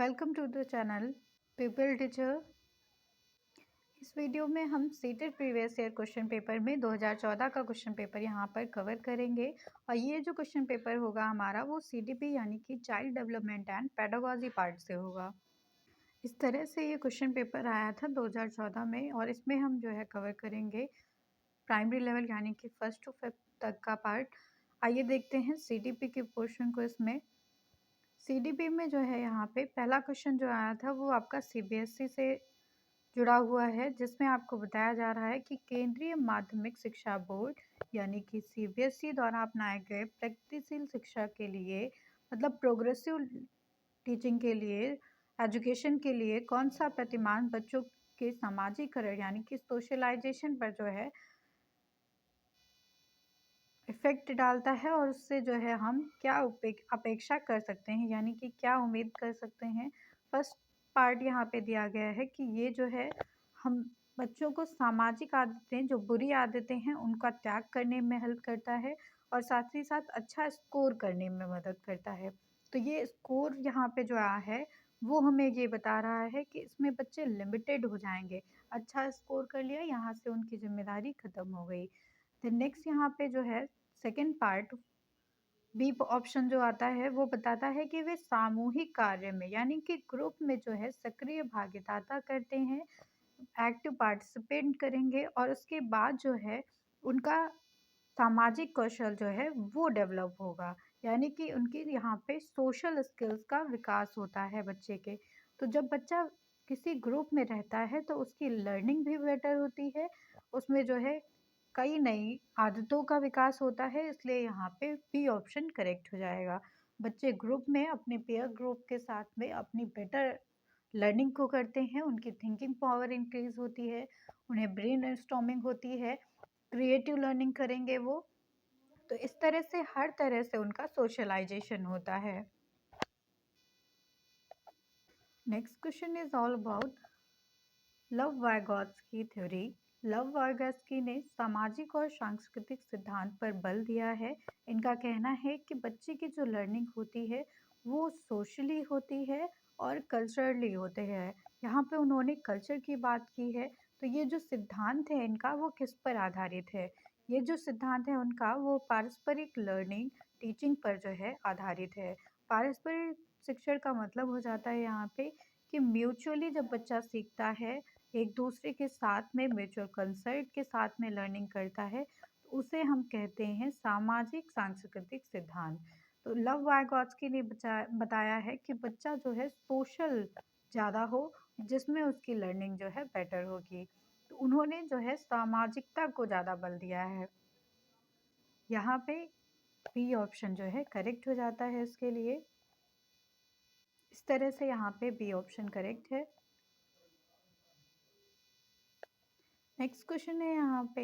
Welcome to the channel people teacher. इस video में हम CTET previous year question paper में 2014 का क्वेश्चन पेपर यहाँ पर कवर करेंगे। और ये जो क्वेश्चन पेपर होगा हमारा वो सीडीपी यानी कि child development and pedagogy part से होगा। इस तरह से ये क्वेश्चन पेपर आया था 2014 में और इसमें हम जो है कवर करेंगे प्राइमरी लेवल यानी कि 1st to 5th तक का पार्ट। आइए देखते हैं सीडीपी के पोर्शन को। इसमें सीडीपी में जो है यहाँ पे पहला क्वेश्चन जो आया था वो आपका सीबीएसई से जुड़ा हुआ है, जिसमें आपको बताया जा रहा है कि केंद्रीय माध्यमिक शिक्षा बोर्ड यानी कि सीबीएसई द्वारा अपनाए गए प्रगतिशील शिक्षा के लिए मतलब प्रोग्रेसिव टीचिंग के लिए एजुकेशन के लिए कौन सा प्रतिमान बच्चों के सामाजिकरण यानी कि सोशलाइजेशन पर जो है इफेक्ट डालता है और उससे जो है हम क्या अपेक्षा कर सकते हैं यानी कि क्या उम्मीद कर सकते हैं। फर्स्ट पार्ट यहाँ पे दिया गया है कि ये जो है हम बच्चों को सामाजिक आदतें जो बुरी आदतें हैं उनका त्याग करने में हेल्प करता है और साथ ही साथ अच्छा स्कोर करने में मदद करता है। तो ये स्कोर यहाँ पे जो आया है वो हमें ये बता रहा है कि इसमें बच्चे लिमिटेड हो जाएंगे। अच्छा स्कोर कर लिया, यहाँ से उनकी जिम्मेदारी खत्म हो गई। फिर नेक्स्ट यहाँ पे जो है सेकेंड पार्ट बी ऑप्शन जो आता है वो बताता है कि वे सामूहिक कार्य में यानी कि ग्रुप में जो है सक्रिय भागीदारी करते हैं, एक्टिव पार्टिसिपेट करेंगे और उसके बाद जो है उनका सामाजिक कौशल जो है वो डेवलप होगा यानी कि उनकी यहाँ पे सोशल स्किल्स का विकास होता है बच्चे के। तो जब बच्चा किसी ग्रुप में रहता है तो उसकी लर्निंग भी बेटर होती है, उसमें जो है कई नई आदतों का विकास होता है, इसलिए यहाँ पे बी ऑप्शन करेक्ट हो जाएगा। बच्चे ग्रुप में अपने पेयर ग्रुप के साथ में अपनी बेटर लर्निंग को करते हैं, उनकी थिंकिंग पावर इंक्रीज होती है, उन्हें ब्रेन स्टॉर्मिंग होती है, क्रिएटिव लर्निंग करेंगे वो। तो इस तरह से हर तरह से उनका सोशलाइजेशन होता है। Next question is all about love Vygotsky theory. Love Vygotsky ने सामाजिक और सांस्कृतिक सिद्धांत पर बल दिया है। इनका कहना है कि बच्चे की जो लर्निंग होती है वो सोशली होती है और कल्चरली होते हैं। यहाँ पे उन्होंने कल्चर की बात की है। तो ये जो सिद्धांत है इनका वो किस पर आधारित है? ये जो सिद्धांत है उनका वो पारस्परिक लर्निंग टीचिंग पर जो है आधारित है। पारस्परिक शिक्षण का मतलब हो जाता है यहाँ पे कि म्यूचुअली जब बच्चा सीखता है एक दूसरे के साथ में म्यूचुअल कंसर्ट के साथ में लर्निंग करता है तो उसे हम कहते हैं सामाजिक सांस्कृतिक सिद्धांत। तो लव वाइगोत्स्की ने बताया है कि बच्चा जो है सोशल ज़्यादा हो जिसमें उसकी लर्निंग जो है बेटर होगी। तो उन्होंने जो है सामाजिकता को ज़्यादा बल दिया है। यहाँ पे बी ऑप्शन जो है करेक्ट हो जाता है इसके लिए। इस तरह से यहाँ पे बी ऑप्शन करेक्ट है। नेक्स्ट क्वेश्चन है यहाँ पे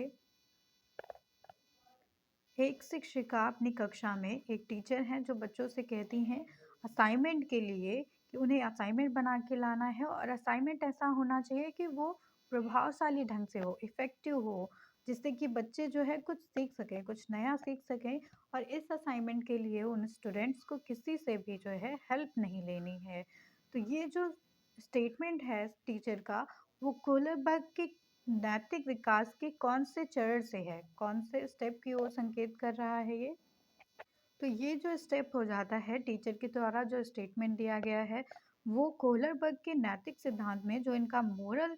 एक शिक्षिका अपनी कक्षा में एक टीचर हैं जो बच्चों से कहती हैं असाइनमेंट के लिए कि उन्हें असाइनमेंट बना के लाना है और असाइनमेंट ऐसा होना चाहिए कि वो प्रभावशाली ढंग से हो, इफ़ेक्टिव हो, जिससे कि बच्चे जो है कुछ सीख सकें, कुछ नया सीख सकें। और इस असाइनमेंट के लिए उन स्टूडेंट्स को किसी से भी जो है हेल्प नहीं लेनी है। तो ये जो स्टेटमेंट है टीचर का वो कोलरबर्ग के नैतिक विकास के कौन से चरण से है, कौन से स्टेप की ओर संकेत कर रहा है ये? तो ये जो स्टेप हो जाता है टीचर के द्वारा जो स्टेटमेंट दिया गया है वो कोहलरबर्ग के नैतिक सिद्धांत में जो इनका मोरल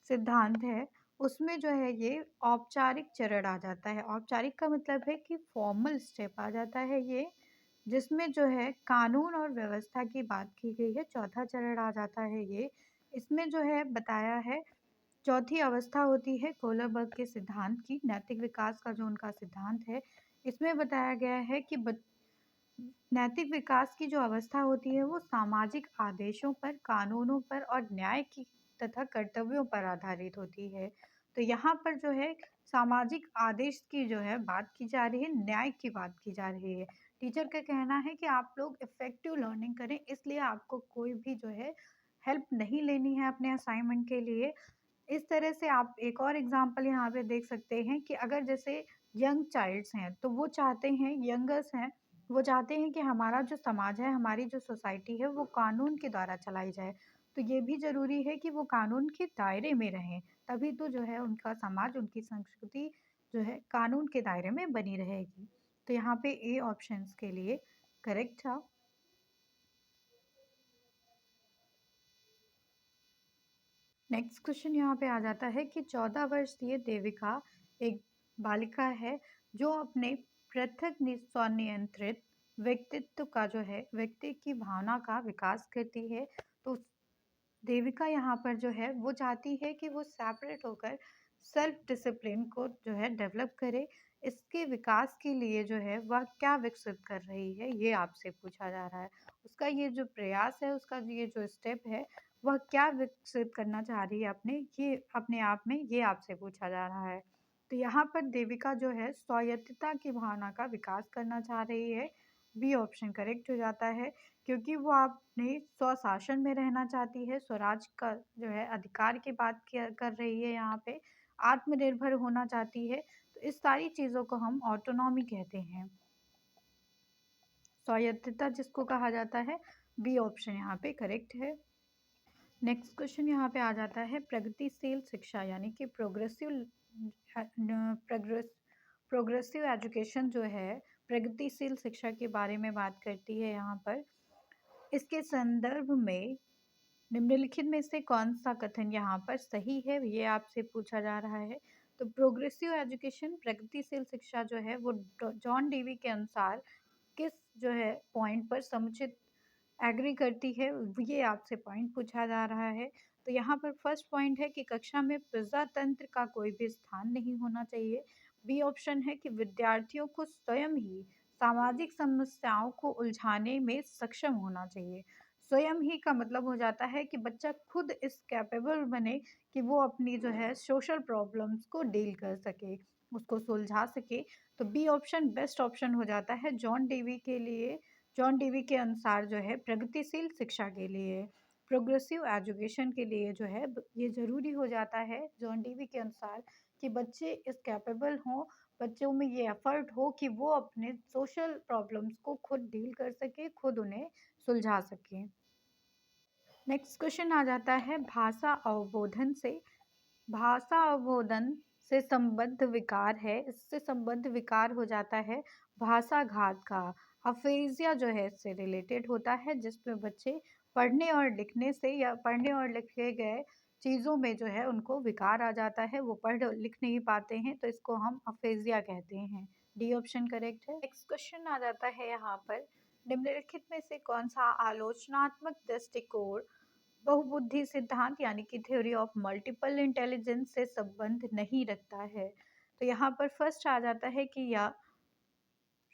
सिद्धांत है उसमें जो है ये औपचारिक चरण आ जाता है। औपचारिक का मतलब है कि फॉर्मल स्टेप आ जाता है ये, जिसमें जो है कानून और व्यवस्था की बात की गई है। चौथा चरण आ जाता है ये, इसमें जो है बताया है चौथी अवस्था होती है कोहलरबर्ग के सिद्धांत की, नैतिक विकास का जो उनका सिद्धांत है इसमें बताया गया है कि नैतिक विकास की जो अवस्था होती है वो सामाजिक आदेशों पर, कानूनों पर और न्याय की तथा कर्तव्यों पर आधारित होती है। तो यहाँ पर जो है सामाजिक आदेश की जो है बात की जा रही है, न्याय की बात की जा रही है। टीचर का कहना है कि आप लोग इफेक्टिव लर्निंग करें, इसलिए आपको कोई भी जो है हेल्प नहीं लेनी है अपने असाइनमेंट के लिए। इस तरह से आप एक और एग्जांपल यहाँ पे देख सकते हैं कि अगर जैसे यंग चाइल्ड्स हैं तो वो चाहते हैं, यंगर्स हैं वो चाहते हैं कि हमारा जो समाज है, हमारी जो सोसाइटी है, वो कानून के द्वारा चलाई जाए। तो ये भी ज़रूरी है कि वो कानून के दायरे में रहें, तभी तो जो है उनका समाज, उनकी संस्कृति जो है कानून के दायरे में बनी रहेगी। तो यहाँ पे ए ऑप्शंस के लिए करेक्ट था। नेक्स्ट क्वेश्चन यहाँ पे आ जाता है कि 14 वर्षीय देविका एक बालिका है जो अपने पृथक स्वनियंत्रित व्यक्तित्व का जो है व्यक्ति की भावना का विकास करती है। तो देविका यहाँ पर जो है वो चाहती है कि वो सेपरेट होकर सेल्फ डिसिप्लिन को जो है डेवलप करे। इसके विकास के लिए जो है वह क्या विकसित कर रही है, ये आपसे पूछा जा रहा है। उसका ये जो प्रयास है, उसका ये जो स्टेप है, वह क्या विकसित करना चाह रही है अपने आप में, ये आपसे पूछा जा रहा है। तो यहाँ पर देविका जो है स्वायत्तता की भावना का विकास करना चाह रही है। बी ऑप्शन करेक्ट हो जाता है, क्योंकि वो अपने स्वशासन में रहना चाहती है, स्वराज का जो है अधिकार की बात कर रही है यहाँ पे, आत्मनिर्भर होना चाहती है। तो इस सारी चीज़ों को हम ऑटोनॉमी कहते हैं, स्वायत्तता जिसको कहा जाता है। बी ऑप्शन यहाँ पे करेक्ट है। नेक्स्ट क्वेश्चन यहाँ पे आ जाता है प्रगतिशील शिक्षा यानी कि प्रोग्रेसिव एजुकेशन जो है प्रगतिशील शिक्षा के बारे में बात करती है यहाँ पर। इसके संदर्भ में निम्नलिखित में से कौन सा कथन यहाँ पर सही है, ये आपसे पूछा जा रहा है। तो प्रोग्रेसिव एजुकेशन प्रगतिशील शिक्षा जो है वो जॉन डीवी के अनुसार किस जो है पॉइंट पर समुचित एग्री करती है, ये आपसे पॉइंट पूछा जा रहा है। तो यहाँ पर फर्स्ट पॉइंट है कि कक्षा में प्रजातंत्र का कोई भी स्थान नहीं होना चाहिए। बी ऑप्शन है कि विद्यार्थियों को स्वयं ही सामाजिक समस्याओं को उलझाने में सक्षम होना चाहिए। स्वयं ही का मतलब हो जाता है कि बच्चा खुद इस कैपेबल बने कि वो अपनी जो है सोशल प्रॉब्लम्स को डील कर सके, उसको सुलझा सके। तो बी ऑप्शन बेस्ट ऑप्शन हो जाता है जॉन डीवी के लिए। जॉन डीवी के अनुसार जो है प्रगतिशील शिक्षा के लिए, प्रोग्रेसिव एजुकेशन के लिए जो है ये ज़रूरी हो जाता है जॉन डीवी के अनुसार कि बच्चे इस कैपेबल हों, बच्चों में ये एफर्ट हो कि वो अपने सोशल प्रॉब्लम्स को खुद डील कर सके, खुद उन्हें सुलझा सकें। नेक्स्ट क्वेश्चन आ जाता है भाषा अवबोधन से संबद्ध विकार है, इससे संबद्ध विकार हो जाता है भाषाघात का। अफेजिया जो है इससे रिलेटेड होता है, जिसमें बच्चे पढ़ने और लिखने से या पढ़ने और लिखे गए चीज़ों में जो है उनको विकार आ जाता है, वो पढ़ लिख नहीं पाते हैं, तो इसको हम अफेजिया कहते हैं। डी ऑप्शन करेक्ट है। नेक्स्ट क्वेश्चन आ जाता है यहाँ पर निम्नलिखित में से कौन सा आलोचनात्मक दृष्टिकोण बहुबुद्धि सिद्धांत यानी कि थ्योरी ऑफ मल्टीपल इंटेलिजेंस से संबंध नहीं रखता है। तो यहाँ पर फर्स्ट आ जाता है कि यह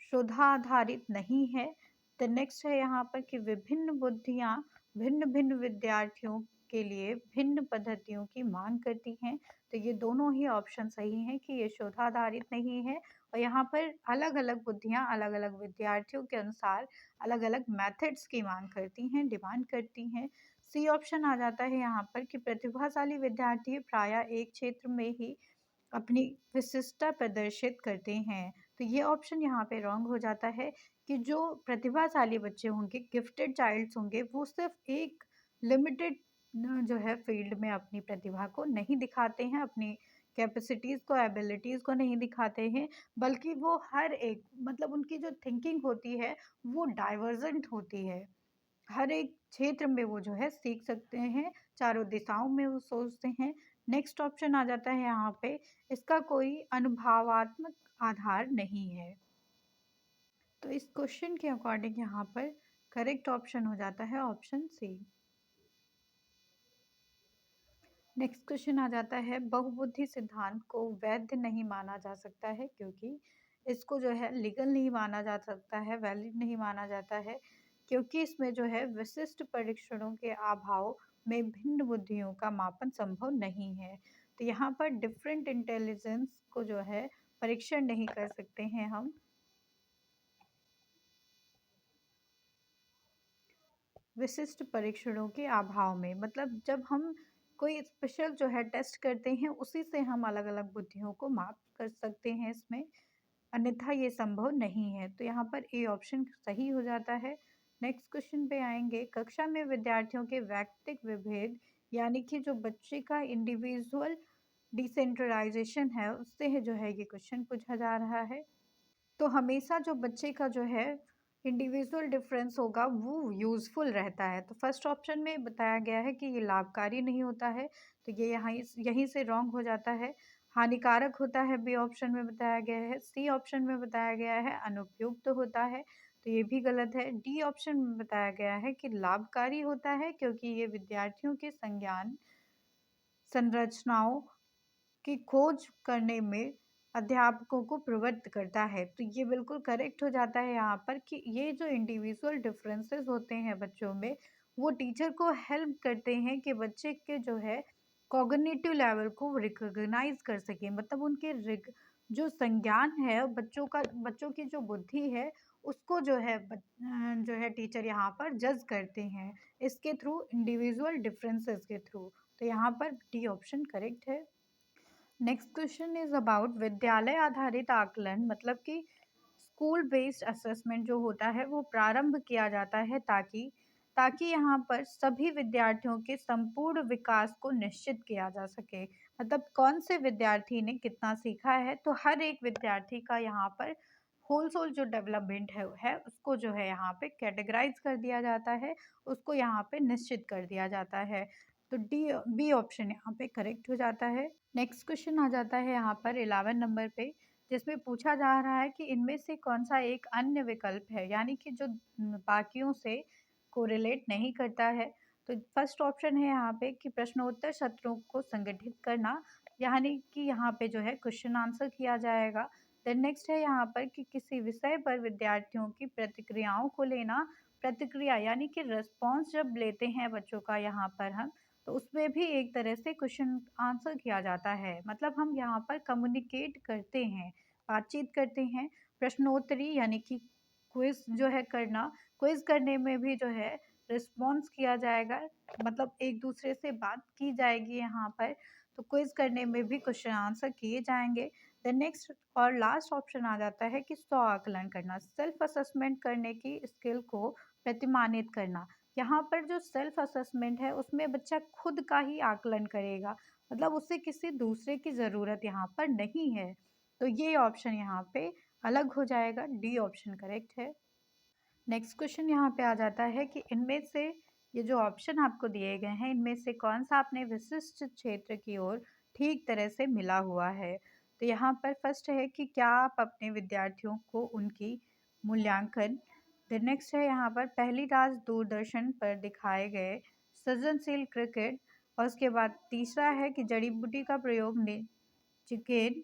शोधाधारित नहीं है। द नेक्स्ट है यहाँ पर कि विभिन्न बुद्धियाँ भिन्न भिन्न विद्यार्थियों के लिए भिन्न पद्धतियों की मांग करती हैं। तो ये दोनों ही ऑप्शन सही हैं कि ये शोधाधारित नहीं है, और यहाँ पर अलग अलग बुद्धियाँ अलग अलग विद्यार्थियों के अनुसार अलग अलग मेथड्स की मांग करती हैं, डिमांड करती हैं। सी ऑप्शन आ जाता है यहाँ पर कि प्रतिभाशाली विद्यार्थी प्रायः एक क्षेत्र में ही अपनी विशिष्टता प्रदर्शित करते हैं। तो ये ऑप्शन यहाँ पे रॉन्ग हो जाता है कि जो प्रतिभाशाली बच्चे होंगे, गिफ्टेड चाइल्ड्स होंगे, वो सिर्फ एक लिमिटेड जो है फील्ड में अपनी प्रतिभा को नहीं दिखाते हैं, अपनी कैपेसिटीज़ को, एबिलिटीज़ को नहीं दिखाते हैं, बल्कि वो हर एक मतलब उनकी जो थिंकिंग होती है वो डाइवर्जेंट होती है। हर एक क्षेत्र में वो जो है सीख सकते हैं, चारों दिशाओं में वो सोचते हैं। नेक्स्ट ऑप्शन आ जाता है यहाँ पे, इसका कोई अनुभवात्मक आधार नहीं है। तो इस क्वेश्चन के अकॉर्डिंग यहाँ पर करेक्ट ऑप्शन हो जाता है ऑप्शन सी। नेक्स्ट क्वेश्चन आ जाता है बहुबुद्धि सिद्धांत को वैध नहीं माना जा सकता है, क्योंकि इसको जो है लीगल नहीं माना जा सकता है, वैलिड नहीं माना जाता है, क्योंकि इसमें जो है विशिष्ट परीक्षणों के अभाव में भिन्न बुद्धियों का मापन संभव नहीं है। तो यहाँ पर डिफरेंट इंटेलिजेंस को जो है परीक्षण नहीं कर सकते हैं हम, विशिष्ट परीक्षणों के अभाव में, मतलब जब हम कोई स्पेशल जो है टेस्ट करते हैं, उसी से हम अलग अलग बुद्धियों को माप कर सकते हैं इसमें। अन्यथा ये संभव नहीं है। तो यहाँ पर ए ऑप्शन सही हो जाता है। नेक्स्ट क्वेश्चन पे आएंगे, कक्षा में विद्यार्थियों के वैयक्तिक विभेद यानी कि जो बच्चे का इंडिविजुअल डिसेंट्रलाइजेशन है उससे है जो है ये क्वेश्चन पूछा जा रहा है। तो हमेशा जो बच्चे का जो है इंडिविजुअल डिफरेंस होगा वो यूज़फुल रहता है। तो फर्स्ट ऑप्शन में बताया गया है कि ये लाभकारी नहीं होता है, तो ये यहाँ यहीं से रॉन्ग हो जाता है। हानिकारक होता है बी ऑप्शन में बताया गया है। सी ऑप्शन में बताया गया है अनुपयुक्त तो होता है, तो ये भी गलत है। डी ऑप्शन में बताया गया है कि लाभकारी होता है क्योंकि ये विद्यार्थियों के संज्ञान संरचनाओं की खोज करने में अध्यापकों को प्रवृत्त करता है। तो ये बिल्कुल करेक्ट हो जाता है यहाँ पर कि ये जो इंडिविजुअल डिफरेंसेस होते हैं बच्चों में, वो टीचर को हेल्प करते हैं कि बच्चे के जो है कॉग्निटिव लेवल को रिकॉग्नाइज कर सके, मतलब उनके जो संज्ञान है बच्चों की जो बुद्धि है उसको जो है टीचर यहाँ पर जज करते हैं इसके थ्रू, इंडिविजुअल डिफरेंसेस के थ्रू। तो यहाँ पर डी ऑप्शन करेक्ट है। नेक्स्ट क्वेश्चन इज अबाउट विद्यालय आधारित आकलन, मतलब कि स्कूल बेस्ड असेसमेंट जो होता है वो प्रारंभ किया जाता है ताकि ताकि यहाँ पर सभी विद्यार्थियों के संपूर्ण विकास को निश्चित किया जा सके। मतलब कौन से विद्यार्थी ने कितना सीखा है, तो हर एक विद्यार्थी का यहाँ पर होल सोल जो डेवलपमेंट है उसको जो है यहाँ पे कैटेगराइज कर दिया जाता है, उसको यहाँ पे निश्चित कर दिया जाता है। तो डी बी ऑप्शन यहाँ पे करेक्ट हो जाता है। नेक्स्ट क्वेश्चन आ जाता है यहाँ पर 11 नंबर पे, जिसमें पूछा जा रहा है कि इनमें से कौन सा एक अन्य विकल्प है, यानी कि जो बाकियों से कोरिलेट नहीं करता है। तो फर्स्ट ऑप्शन है यहाँ पे कि प्रश्नोत्तर सत्रों को संगठित करना, यानी कि यहाँ पे जो है क्वेश्चन आंसर किया जाएगा। देन नेक्स्ट है यहाँ पर कि किसी विषय पर विद्यार्थियों की प्रतिक्रियाओं को लेना, प्रतिक्रिया यानी कि रिस्पॉन्स जब लेते हैं बच्चों का यहाँ पर हम, तो उसमें भी एक तरह से क्वेश्चन आंसर किया जाता है, मतलब हम यहाँ पर कम्युनिकेट करते हैं, बातचीत करते हैं। प्रश्नोत्तरी यानी कि क्विज जो है करना, क्विज करने में भी जो है रिस्पॉन्स किया जाएगा, मतलब एक दूसरे से बात की जाएगी यहाँ पर। तो क्विज करने में भी क्वेश्चन आंसर किए जाएंगे। देन नेक्स्ट और लास्ट ऑप्शन आ जाता है कि स्व आकलन करना, सेल्फ असेसमेंट करने की स्किल को प्रतिमानित करना। यहाँ पर जो सेल्फ असेसमेंट है उसमें बच्चा खुद का ही आकलन करेगा, मतलब उसे किसी दूसरे की ज़रूरत यहाँ पर नहीं है। तो ये ऑप्शन यहाँ पे अलग हो जाएगा, डी ऑप्शन करेक्ट है। नेक्स्ट क्वेश्चन यहाँ पे आ जाता है कि इनमें से ये जो ऑप्शन आपको दिए गए हैं इनमें से कौन सा अपने विशिष्ट क्षेत्र की ओर ठीक तरह से मिला हुआ है। तो यहाँ पर फर्स्ट है कि क्या आप अपने विद्यार्थियों को उनकी मूल्यांकन, द नेक्स्ट है यहाँ पर पहली राज दूरदर्शन पर दिखाए गए सृजनशील क्रिकेट, और उसके बाद तीसरा है कि जड़ी बूटी का प्रयोग चिकेन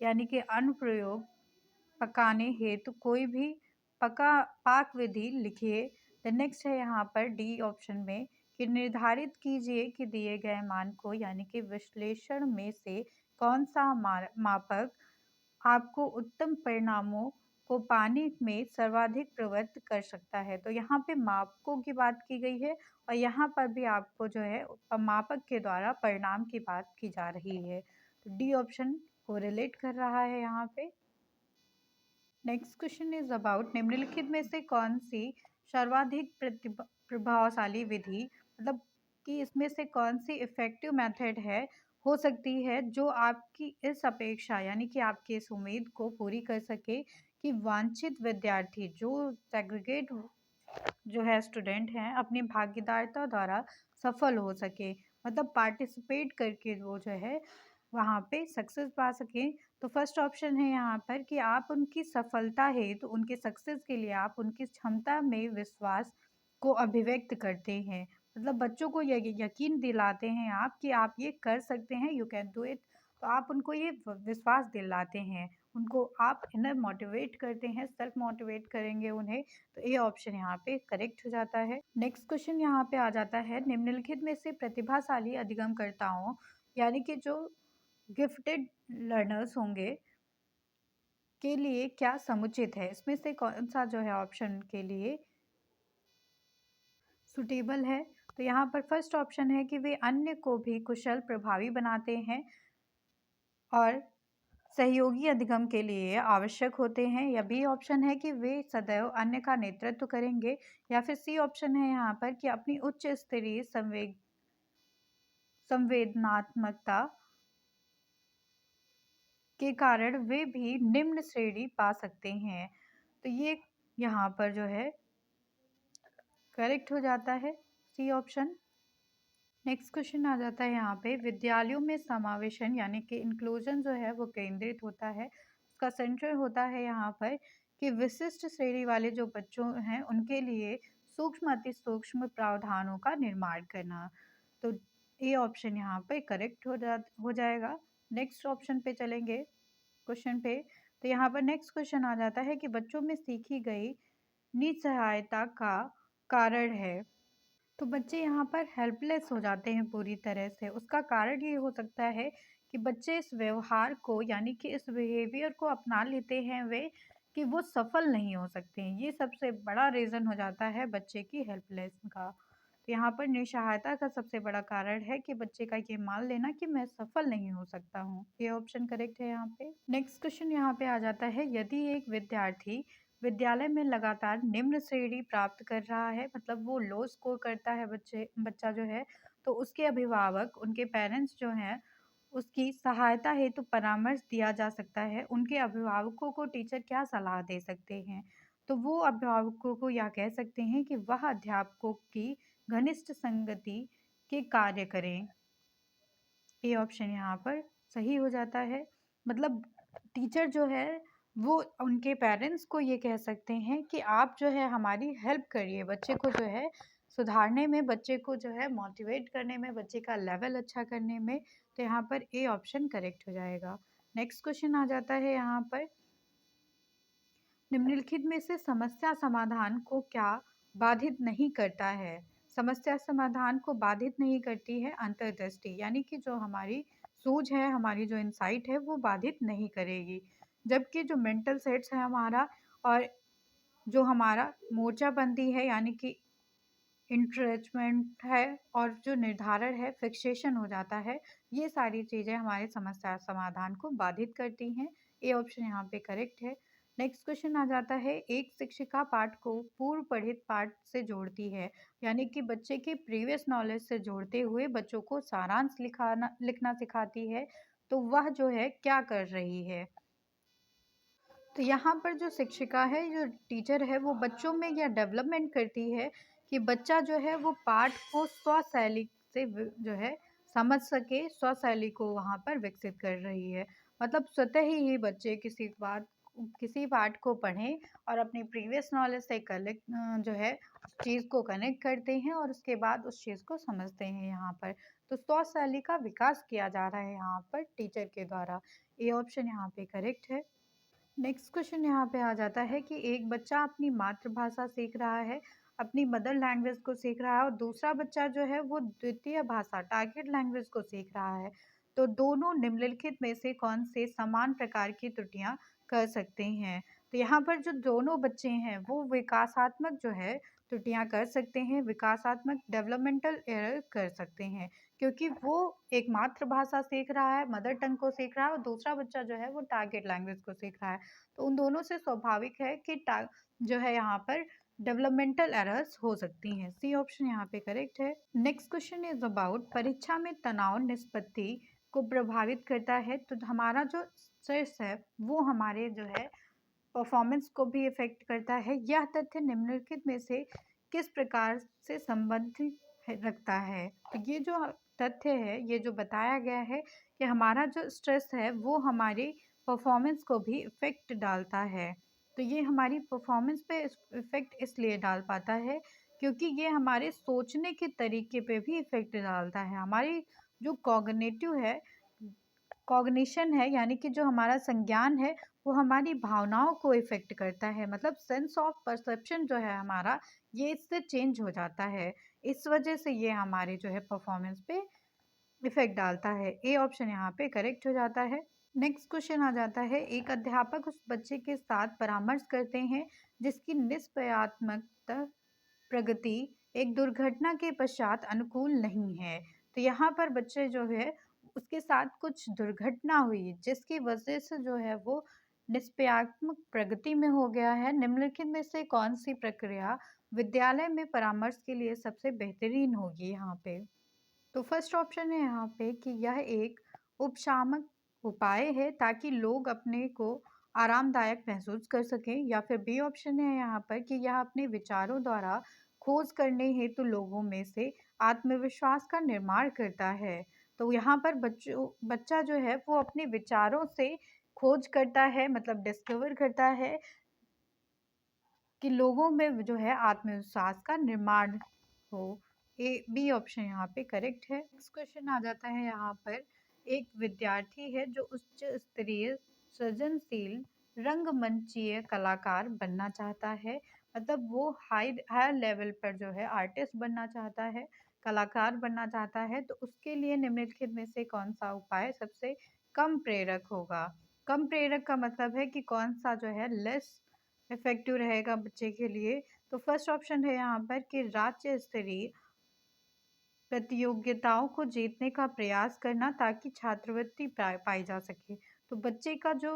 यानी कि अनुप्रयोग पकाने हेतु कोई भी पका पाक विधि लिखिए। द नेक्स्ट है यहाँ पर डी ऑप्शन में कि निर्धारित कीजिए कि दिए गए मान को यानी कि विश्लेषण में से कौन सा मापक आपको उत्तम परिणामों को पाने में सर्वाधिक प्रवृत्त कर सकता है। तो यहाँ पे मापकों की बात की गई है और यहाँ पर भी आपको जो है मापक के द्वारा परिणाम की बात की जा रही है। तो डी ऑप्शन को रिलेट कर रहा है यहाँ पे। नेक्स्ट क्वेश्चन इज अबाउट निम्नलिखित में से कौन सी सर्वाधिक प्रभावशाली विधि, मतलब कि इसमें से कौन सी इफेक्टिव मेथड है हो सकती है जो आपकी इस अपेक्षा यानी कि आपकी इस उम्मीद को पूरी कर सके कि वांछित विद्यार्थी जो सेग्रीगेट जो है स्टूडेंट हैं अपनी भागीदारिता द्वारा सफल हो सके, मतलब पार्टिसिपेट करके वो जो है वहाँ पे सक्सेस पा सकें। तो फर्स्ट ऑप्शन है यहाँ पर कि आप उनकी सफलता है तो उनके सक्सेस के लिए आप उनकी क्षमता में विश्वास को अभिव्यक्त करते हैं, मतलब बच्चों को यकीन दिलाते हैं आप कि आप ये कर सकते हैं, यू कैन डू इट। तो आप उनको ये विश्वास दिलाते हैं, उनको आप इनर मोटिवेट करते हैं, सेल्फ मोटिवेट करेंगे उन्हें। तो ये ऑप्शन यहाँ पे करेक्ट हो जाता है। नेक्स्ट क्वेश्चन यहाँ पे आ जाता है निम्नलिखित में से प्रतिभाशाली अधिगमकर्ताओं यानी कि जो गिफ्टेड लर्नर्स होंगे के लिए क्या समुचित है, इसमें से कौन सा जो है ऑप्शन के लिए सुटेबल है। तो यहाँ पर फर्स्ट ऑप्शन है कि वे अन्य को भी कुशल प्रभावी बनाते हैं और सहयोगी अधिगम के लिए आवश्यक होते हैं, या बी ऑप्शन है कि वे सदैव अन्य का नेतृत्व करेंगे, या फिर सी ऑप्शन है यहाँ पर कि अपनी उच्च स्तरीय संवेदनात्मकता के कारण वे भी निम्न श्रेणी पा सकते हैं। तो ये यहाँ पर जो है करेक्ट हो जाता है, सी ऑप्शन। नेक्स्ट क्वेश्चन आ जाता है यहाँ पे, विद्यालयों में समावेशन यानी कि इंक्लूजन जो है वो केंद्रित होता है, उसका सेंटर होता है यहाँ पर कि विशिष्ट श्रेणी वाले जो बच्चों हैं उनके लिए सूक्ष्म अति सूक्ष्म प्रावधानों का निर्माण करना। तो ए ऑप्शन यहाँ पे करेक्ट हो जाएगा। नेक्स्ट ऑप्शन पे चलेंगे, क्वेश्चन पे। तो यहाँ पर नेक्स्ट क्वेश्चन आ जाता है कि बच्चों में सीखी गई निसहायता का कारण है। तो बच्चे यहाँ पर हेल्पलेस हो जाते हैं पूरी तरह से। उसका कारण ये हो सकता है कि बच्चे इस व्यवहार को यानी कि इस बिहेवियर को अपना लेते हैं वे, कि वो सफल नहीं हो सकते हैं। ये सबसे बड़ा रीज़न हो जाता है बच्चे की हेल्पलेस का। तो यहाँ पर निसहायता का सबसे बड़ा कारण है कि बच्चे का ये मान लेना कि मैं सफल नहीं हो सकता हूँ। ये ऑप्शन करेक्ट है यहाँ पे। नेक्स्ट क्वेश्चन यहाँ पे आ जाता है, यदि एक विद्यार्थी विद्यालय में लगातार निम्न श्रेणी प्राप्त कर रहा है, मतलब वो लो स्कोर करता है बच्चा जो है, तो उसके अभिभावक, उनके पेरेंट्स जो हैं, उसकी सहायता हेतु परामर्श दिया जा सकता है। उनके अभिभावकों को टीचर क्या सलाह दे सकते हैं? तो वो अभिभावकों को यह कह सकते हैं कि वह अध्यापकों की घनिष्ठ संगति के कार्य करें। ए ऑप्शन यहाँ पर सही हो जाता है। मतलब टीचर जो है वो उनके पेरेंट्स को ये कह सकते हैं कि आप जो है हमारी हेल्प करिए, बच्चे को जो है सुधारने में, बच्चे को जो है मोटिवेट करने में, बच्चे का लेवल अच्छा करने में। तो यहाँ पर ए ऑप्शन करेक्ट हो जाएगा। नेक्स्ट क्वेश्चन आ जाता है यहाँ पर, निम्नलिखित में से समस्या समाधान को क्या बाधित नहीं करता है? समस्या समाधान को बाधित नहीं करती है अंतर्दृष्टि, यानी कि जो हमारी सूझ है, हमारी जो इंसाइट है वो बाधित नहीं करेगी। जबकि जो मेंटल सेट्स है हमारा, और जो हमारा मोर्चाबंदी है यानी कि इंट्रेचमेंट है, और जो निर्धारण है फिक्सेशन हो जाता है, ये सारी चीज़ें हमारे समस्या समाधान को बाधित करती हैं। ए ऑप्शन यहाँ पे करेक्ट है। नेक्स्ट क्वेश्चन आ जाता है, एक शिक्षिका पाठ को पूर्व पढ़ित पाठ से जोड़ती है, यानी कि बच्चे के प्रीवियस नॉलेज से जोड़ते हुए बच्चों को सारांश लिखना सिखाती है, तो वह जो है क्या कर रही है? तो यहाँ पर जो शिक्षिका है, जो टीचर है, वो बच्चों में यह डेवलपमेंट करती है कि बच्चा जो है वो पाठ को स्वशैली से जो है समझ सके, स्वशैली को वहाँ पर विकसित कर रही है। मतलब स्वतः ही बच्चे किसी पाठ को पढ़ें और अपनी प्रीवियस नॉलेज से जो है उस चीज़ को कनेक्ट करते हैं और उसके बाद उस चीज़ को समझते हैं यहाँ पर। तो स्वशैली का विकास किया जा रहा है यहाँ पर टीचर के द्वारा। ये ऑप्शन यहाँ पे करेक्ट है। नेक्स्ट क्वेश्चन यहाँ पे आ जाता है कि एक बच्चा अपनी मातृभाषा सीख रहा है, अपनी मदर लैंग्वेज को सीख रहा है, और दूसरा बच्चा जो है वो द्वितीय भाषा टारगेट लैंग्वेज को सीख रहा है। तो दोनों निम्नलिखित में से कौन से समान प्रकार की त्रुटियां कर सकते हैं? तो यहाँ पर जो दोनों बच्चे हैं वो विकासात्मक जो है त्रुटियां कर सकते हैं, विकासात्मक डेवलपमेंटल एरर कर सकते हैं, क्योंकि वो एक मातृभाषा सीख रहा है, मदर टंग को सीख रहा है, और दूसरा बच्चा जो है वो टारगेट लैंग्वेज को सीख रहा है। तो उन दोनों से स्वाभाविक है कि जो है यहाँ पर डेवलपमेंटल एरर्स हो सकती हैं। सी ऑप्शन यहाँ पे करेक्ट है। नेक्स्ट क्वेश्चन इज अबाउट, परीक्षा में तनाव निष्पत्ति को प्रभावित करता है। तो हमारा जो स्ट्रेस है वो हमारे जो है परफॉर्मेंस को भी इफेक्ट करता है। यह तथ्य निम्नलिखित में से किस प्रकार से संबंध रखता है? तो ये जो तथ्य है, ये जो बताया गया है कि हमारा जो स्ट्रेस है वो हमारी परफॉर्मेंस को भी इफेक्ट डालता है। तो ये हमारी परफॉर्मेंस पे इफेक्ट इसलिए डाल पाता है क्योंकि ये हमारे सोचने के तरीके पे भी इफेक्ट डालता है। हमारी जो कॉग्निशन है, यानी कि जो हमारा संज्ञान है, वो हमारी भावनाओं को इफ़ेक्ट करता है। मतलब सेंस ऑफ परसेप्शन जो है हमारा, ये इससे चेंज हो जाता है। इस वजह से ये हमारे जो है परफॉर्मेंस पे इफ़ेक्ट डालता है। ए ऑप्शन यहाँ पे करेक्ट हो जाता है। नेक्स्ट क्वेश्चन आ जाता है, एक अध्यापक उस बच्चे के साथ परामर्श करते हैं जिसकी निष्क्रियात्मक प्रगति एक दुर्घटना के पश्चात अनुकूल नहीं है। तो यहाँ पर बच्चे जो है उसके साथ कुछ दुर्घटना हुई जिसकी वजह से जो है वो निष्क्रियात्मक प्रगति में हो गया है। निम्नलिखित में से कौन-सी प्रक्रिया विद्यालय में परामर्श के लिए सबसे बेहतरीन होगी यहाँ पे? तो फर्स्ट ऑप्शन है यहाँ पे कि यह एक उपशामक उपाय है ताकि लोग अपने को आरामदायक महसूस कर सकें, या फिर बी ऑप्शन है यहाँ पर कि यह अपने विचारों द्वारा खोज करने हेतु लोगों में से आत्मविश्वास का निर्माण करता है। तो यहाँ पर बच्चा जो है वो अपने विचारों से खोज करता है, मतलब डिस्कवर करता है कि लोगों में जो है आत्मविश्वास का निर्माण हो। ए बी ऑप्शन यहाँ पे करेक्ट है। नेक्स्ट क्वेश्चन आ जाता है यहाँ पर, एक विद्यार्थी है जो उच्च स्तरीय सृजनशील रंगमंचीय कलाकार बनना चाहता है, मतलब वो हायर लेवल पर जो है आर्टिस्ट बनना चाहता है, कलाकार बनना चाहता है। तो उसके लिए निम्नलिखित में से कौन सा उपाय सबसे कम प्रेरक होगा? कम प्रेरक का मतलब है कि कौन सा जो है लेस इफ़ेक्टिव रहेगा बच्चे के लिए। तो फर्स्ट ऑप्शन है यहाँ पर कि राज्य स्तरीय प्रतियोगिताओं को जीतने का प्रयास करना ताकि छात्रवृत्ति पाई जा सके। तो बच्चे का जो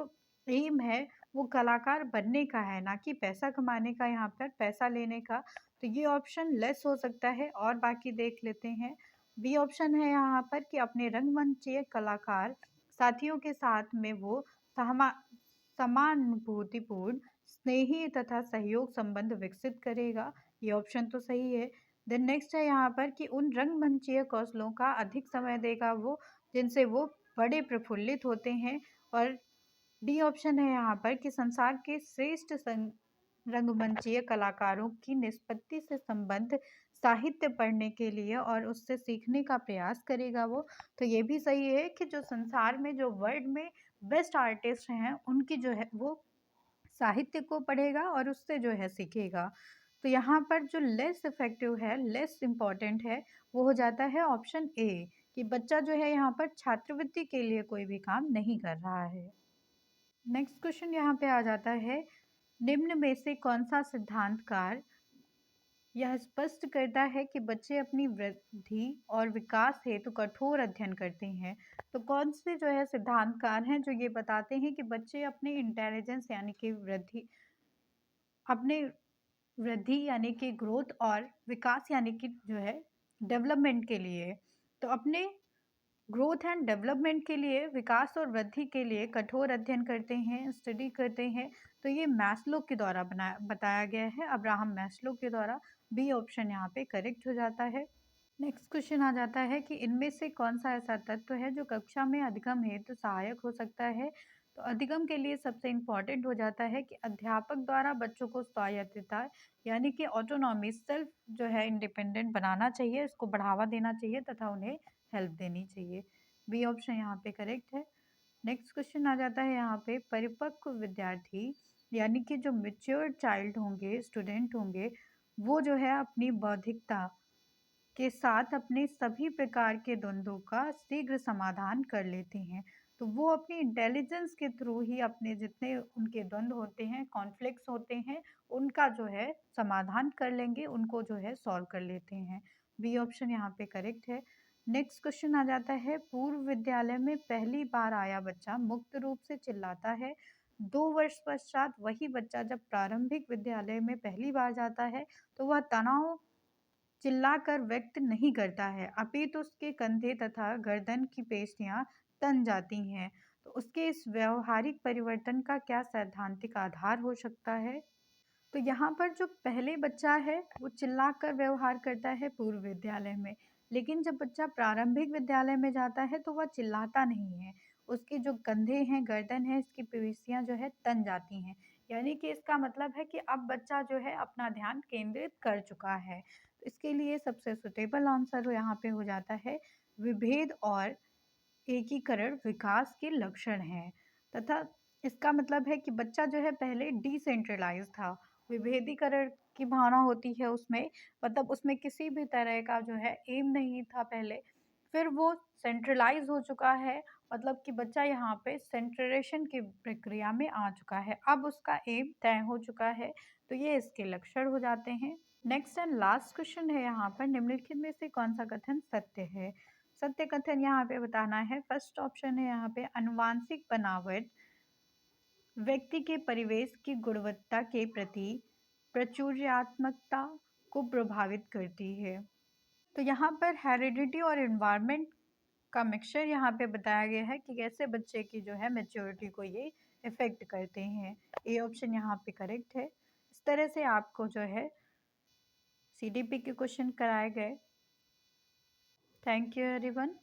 एम है वो कलाकार बनने का है, ना कि पैसा कमाने का, यहाँ पर पैसा लेने का। तो ये ऑप्शन लेस हो सकता है और बाकी देख लेते हैं। बी ऑप्शन है यहाँ पर कि अपने रंगमंचीय कलाकार साथियों के साथ में वो सहमा समानुभूतिपूर्ण, स्नेही तथा सहयोग संबंध विकसित करेगा। ये ऑप्शन तो सही है। देन नेक्स्ट है यहाँ पर कि उन रंगमंचीय कौशलों का अधिक समय देगा वो जिनसे वो बड़े प्रफुल्लित होते हैं। और डी ऑप्शन है यहाँ पर कि संसार के श्रेष्ठ रंगमंचीय कलाकारों की निष्पत्ति से संबंध साहित्य पढ़ने के लिए और उससे सीखने का प्रयास करेगा वो। तो ये भी सही है कि जो संसार में जो वर्ल्ड में बेस्ट आर्टिस्ट हैं उनकी जो है वो साहित्य को पढ़ेगा और उससे जो है सीखेगा। तो यहाँ पर जो लेस इफ़ेक्टिव है, लेस इम्पोर्टेंट है, वो हो जाता है ऑप्शन ए कि बच्चा जो है यहाँ पर छात्रवृत्ति के लिए कोई भी काम नहीं कर रहा है। नेक्स्ट क्वेश्चन यहाँ पे आ जाता है, निम्न में से कौन-सा सिद्धांतकार यह स्पष्ट करता है कि बच्चे अपनी वृद्धि और विकास हेतु कठोर अध्ययन करते हैं? तो कौन से जो है सिद्धांतकार हैं जो ये बताते हैं कि बच्चे अपने इंटेलिजेंस यानी कि अपने वृद्धि यानी कि ग्रोथ और विकास यानी कि जो है डेवलपमेंट के लिए, तो अपने ग्रोथ एंड डेवलपमेंट के लिए, विकास और वृद्धि के लिए कठोर अध्ययन करते हैं, स्टडी करते हैं। तो ये मैस्लो के द्वारा बताया गया है, अब्राहम मैस्लो के द्वारा। बी ऑप्शन यहाँ पे करेक्ट हो जाता है। नेक्स्ट क्वेश्चन आ जाता है कि इनमें से कौन सा ऐसा तत्व है जो कक्षा में अधिगम हेतु सहायक हो सकता है? तो अधिगम के लिए सबसे इम्पोर्टेंट हो जाता है कि अध्यापक द्वारा बच्चों को स्वायत्तता यानी कि ऑटोनॉमी, सेल्फ जो है इंडिपेंडेंट बनाना चाहिए, इसको बढ़ावा देना चाहिए तथा उन्हें हेल्प देनी चाहिए। बी ऑप्शन यहाँ पे करेक्ट है। नेक्स्ट क्वेश्चन आ जाता है यहाँ पे, परिपक्व विद्यार्थी यानी कि जो मेच्योर चाइल्ड होंगे, स्टूडेंट होंगे, वो जो है अपनी बौद्धिकता के साथ अपने सभी प्रकार के द्वंद्वों का शीघ्र समाधान कर लेते हैं। तो वो अपनी इंटेलिजेंस के थ्रू ही अपने जितने उनके द्वंद्व होते हैं, कॉन्फ्लिक्ट्स होते हैं, उनका जो है समाधान कर लेंगे, उनको जो है सॉल्व कर लेते हैं। बी ऑप्शन यहाँ पे करेक्ट है। नेक्स्ट क्वेश्चन आ जाता है, पूर्व विद्यालय में पहली बार आया बच्चा मुक्त रूप से चिल्लाता है। 2 वर्ष पश्चात वही बच्चा जब प्रारंभिक विद्यालय में पहली बार जाता है तो वह तनाव चिल्लाकर व्यक्त नहीं करता है, अपितु उसके कंधे तथा गर्दन की पेशियां तन जाती हैं। तो उसके इस व्यवहारिक परिवर्तन का क्या सैद्धांतिक आधार हो सकता है? तो यहाँ पर जो पहले बच्चा है वो चिल्लाकर व्यवहार करता है पूर्व विद्यालय में, लेकिन जब बच्चा प्रारंभिक विद्यालय में जाता है तो वह चिल्लाता नहीं है। उसके जो कंधे हैं, गर्दन है, इसकी पेशियां जो है तन जाती हैं। यानी कि इसका मतलब है कि अब बच्चा जो है अपना ध्यान केंद्रित कर चुका है। तो इसके लिए सबसे सुटेबल आंसर यहाँ पे हो जाता है, विभेद और एकीकरण विकास के लक्षण हैं। तथा इसका मतलब है कि बच्चा जो है पहले डिसेंट्रलाइज था, विभेदीकरण की भावना होती है उसमें, मतलब उसमें किसी भी तरह का जो है एम नहीं था पहले। फिर वो सेंट्रलाइज हो चुका है, मतलब कि बच्चा यहाँ पे सेंट्रेशन की प्रक्रिया में आ चुका है, अब उसका एम तय हो चुका है। तो ये इसके लक्षण हो जाते हैं। नेक्स्ट एंड लास्ट क्वेश्चन है यहाँ पर, निम्नलिखित में से कौन सा कथन सत्य है? सत्य कथन यहाँ पे बताना है। फर्स्ट ऑप्शन है यहाँ पे आनुवांशिक बनावट व्यक्ति के परिवेश की गुणवत्ता के प्रति प्रचुर्यात्मकता को प्रभावित करती है। तो यहाँ पर हेरिडिटी और एनवायरनमेंट का मिक्सचर यहाँ पे बताया गया है कि कैसे बच्चे की जो है मैच्योरिटी को ये इफेक्ट करते हैं। ए ऑप्शन यहाँ पे करेक्ट है। इस तरह से आपको जो है सीडीपी के क्वेश्चन कराए गए। Thank you everyone.